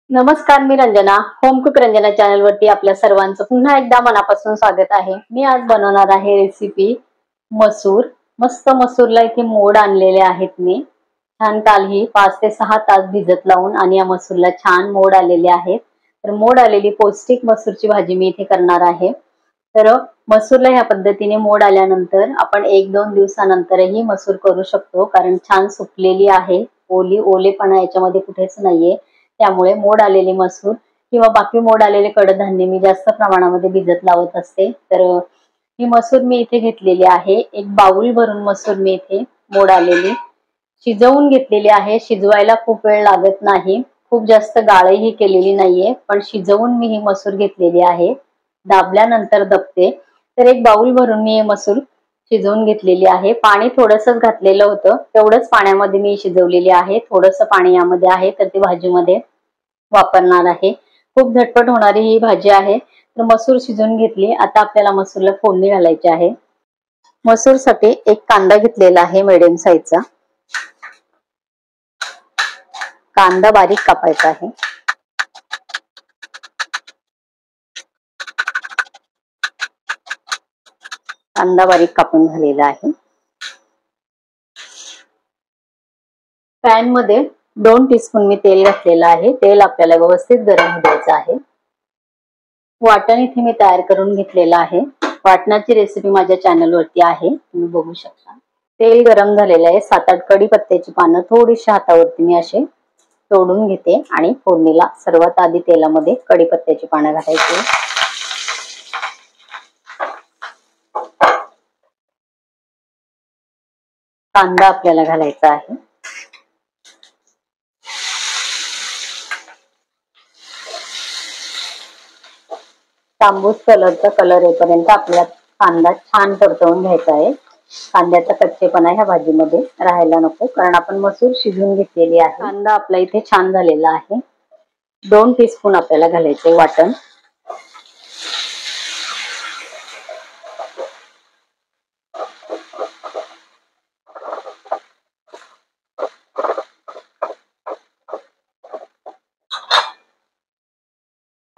नमस्कार, मी Ranjana. Home cook Ranjana channel वरती आपल्या सर्वांचं पुन्हा एकदा मनापासून स्वागत आहे. मी आज बनवणार आहे रेसिपी मसूर. मस्त मसूरला इथे मोड आणलेले आहेत मी. छान काल ही 5 ते 6 तास भिजत लावून आणि या मसूरला छान मोड आलेले आहेत. तर मोड आलेली पौष्टिक मसूरची भाजी मी इथे करणार आहे. तर मसूरला ह्या पद्धतीने मोड आल्यानंतर आपण 1-2 दिवसानंतरही मसूर करू शकतो, कारण छान सुकलेली आहे. ओलेपणा याच्यामध्ये कुठेच नाहीये. त्यामुळे मोड आलेली मसूर किंवा बाकी मोड आलेले कडधान्य मी जास्त प्रमाणामध्ये भिजत लावत असते. तर ही मसूर मी इथे घेतलेली आहे. एक बाउल भरून मसूर मी इथे मोड आलेली शिजवून घेतलेली आहे. शिजवायला खूप वेळ लागत नाही, खूप जास्त गाळही केलेली नाहीये, पण शिजवून मी ही मसूर घेतलेली आहे. दाबल्यानंतर दबते. तर एक बाउल भरून मी हे मसूर शिजवून घेतलेली आहे. पाणी थोडंसंच घातलेलं होतं, तेवढंच पाण्यामध्ये मी शिजवलेली आहे. थोडंसं पाणी यामध्ये आहे, तर ती भाजीमध्ये वापरणार आहे. खूप झटपट होणारी ही भाजी आहे. तर मसूर शिजवून घेतली. आता आपल्याला मसूरला फोडणी घालायची आहे. मसूरसाठी एक कांदा घेतलेला आहे मीडियम साईजचा. कांदा बारीक कापायचा आहे. कांदा बारीक कापून झालेला आहे. पॅन मध्ये 2 टीस्पून मी तेल घातलेलं आहे. तेल आपल्याला व्यवस्थित गरम होऊ द्यायचं आहे. वाटण इथे मी तयार करून घेतलेलं आहे. वाटणाची रेसिपी माझ्या चॅनल वरती आहे, तुम्ही बघू शकता. तेल गरम झालेलं आहे. 7-8 कढीपत्त्याची पानं थोडीशी हातावरती मी असे तोडून घेते आणि फोडणीला सर्वात आधी तेलामध्ये कढीपत्त्याची पानं घालायची. कांदा आपल्याला घालायचा आहे. तांबूस कलरचा कलर येईपर्यंत आपल्याला कांदा छान परतवून घ्यायचा आहे. कांद्याचा कच्चेपणा ह्या भाजीमध्ये राहायला नको, कारण आपण मसूर शिजवून घेतलेली आहे. कांदा आपला इथे छान झालेला आहे. 2 टीस्पून आपल्याला घालायचे वाटण.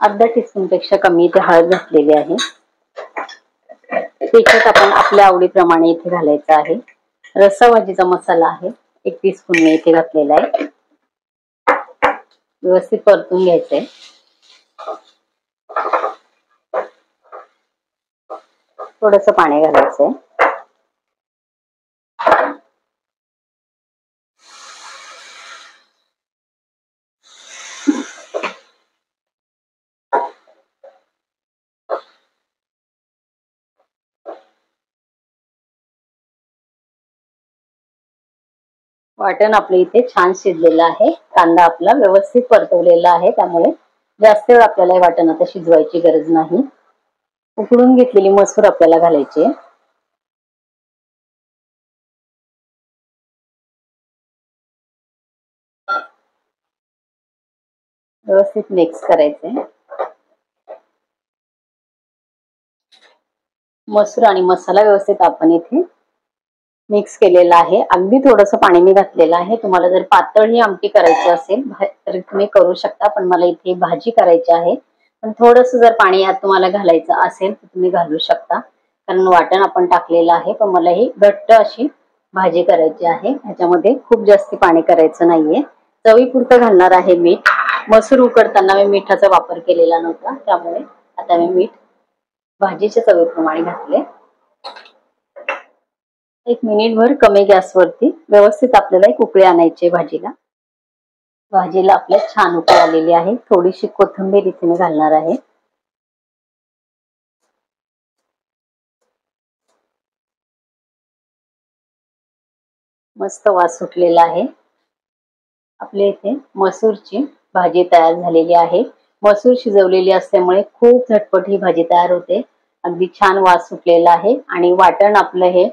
अर्धा टीस्पून पेक्षा कमी इथे हळद घातलेली आहे. तिखट आपण आपल्या आवडीप्रमाणे इथे घालायचं आहे. रस्सा भाजीचा मसाला आहे, 1 टीस्पून मी इथे घातलेला आहे. व्यवस्थित परतून घ्यायचंय. थोडंसं पाणी घालायचंय. वाटण आपलं इथे छान शिजलेलं आहे. कांदा आपला व्यवस्थित परतवलेला आहे, त्यामुळे जास्त वेळ आपल्याला वाटण आता शिजवायची गरज नाही. उकडून घेतलेली मसूर आपल्याला घालायची. व्यवस्थित मिक्स करायचे. मसूर आणि मसाला व्यवस्थित आपण इथे मिक्स केलेला आहे. अगदी थोडंसं पाणी मी घातलेलं आहे. तुम्हाला जर पातळ ही आमटी करायची असेल तर तुम्ही करू शकता, पण मला इथे भाजी करायची आहे. पण थोडंसं जर पाणी यात तुम्हाला घालायचं असेल तर तुम्ही घालू शकता, कारण वाटण आपण टाकलेलं आहे. पण मला ही घट्ट अशी भाजी करायची आहे. ह्याच्यामध्ये खूप जास्त पाणी करायचं नाहीये. चवीपुरतं घालणार आहे मीठ. मसूर उकडताना मी मिठाचा वापर केलेला नव्हता, त्यामुळे आता मी मीठ भाजीच्या चवीप्रमाणे घातले. 1 मिनिटभर कमी गॅसवरती व्यवस्थित आपल्याला एक उकळी आणायची भाजीला. भाजीला आपल्या छान उकळी आलेली आहे. थोडीशी कोथिंबीर इथे मी घालणार आहे. मस्त वास सुटलेला आहे. आपल्या इथे मसूरची भाजी तयार झालेली आहे. मसूर शिजवलेली असल्यामुळे खूप झटपट ही भाजी तयार होते. अगदी छान वास सुटलेला आहे. आणि वाटण आपलं हे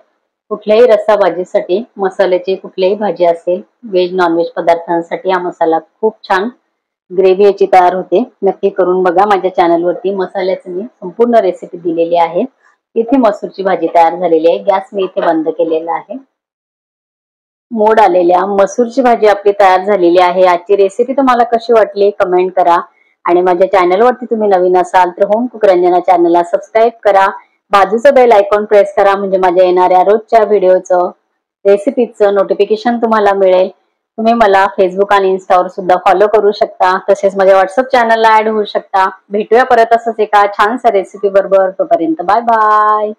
कुठल्याही रस्सा भाजीसाठी, मसाल्याची कुठलीही भाजी असेल, व्हेज नॉनव्हेज पदार्थांसाठी हा मसाला खूप छान ग्रेव्ही याची तयार होते. नक्की करून बघा. माझ्या चॅनलवरती मसाल्याची मी संपूर्ण रेसिपी दिलेली आहे. इथे मसूरची भाजी तयार झालेली आहे. गॅस मी इथे बंद केलेला आहे. मोड आलेल्या मसूरची भाजी आपली तयार झालेली आहे। आजची रेसिपी तुम्हाला कशी वाटली कमेंट करा आणि माझ्या चॅनलवरती तुम्ही नवीन असाल तर होम कुक रंजना चॅनलला सबस्क्राईब करा, बाजूचं बेल आयकॉन प्रेस करा म्हणजे माझ्या येणाऱ्या रोजच्या व्हिडिओचं रेसिपीचं नोटिफिकेशन तुम्हाला मिळेल। तुम्ही मला फेसबुक आणि इन्स्टावर सुद्धा फॉलो करू शकता, तसेच माझ्या व्हॉट्सअप चॅनलला ऍड होऊ शकता। भेटूया परत असंच एका छानशा रेसिपी बरोबर, तोपर्यंत बाय बाय।